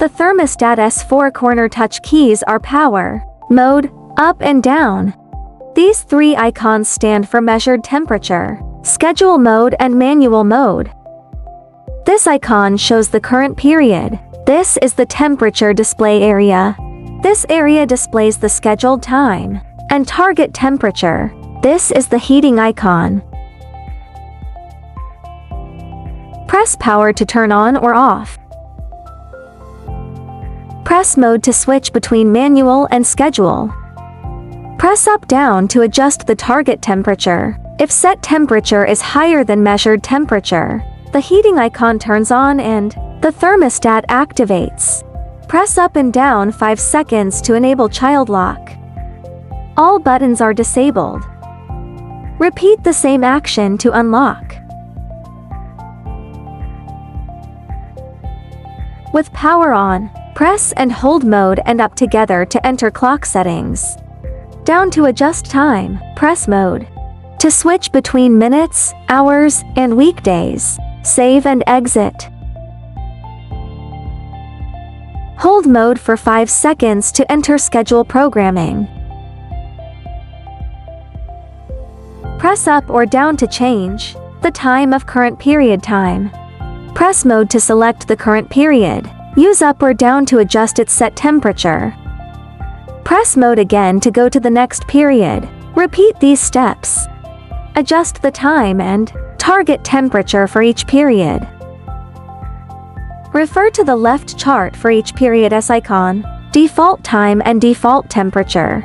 The thermostat's 4 corner touch keys are power, mode, up and down. These 3 icons stand for measured temperature, schedule mode and manual mode. This icon shows the current period. This is the temperature display area. This area displays the scheduled time and target temperature. This is the heating icon. Press power to turn on or off. Press mode to switch between manual and schedule. Press up/down to adjust the target temperature. If set temperature is higher than measured temperature, the heating icon turns on and the thermostat activates. Press up and down 5 seconds to enable child lock. All buttons are disabled. Repeat the same action to unlock. With power on, press and hold mode and up together to enter clock settings. Down to adjust time, press mode. To switch between minutes, hours, and weekdays, save and exit. Hold mode for 5 seconds to enter schedule programming. Press up or down to change the time of current period time. Press mode to select the current period. Use up or down to adjust its set temperature. Press mode again to go to the next period. Repeat these steps. Adjust the time and target temperature for each period. Refer to the left chart for each period's icon, default time and default temperature.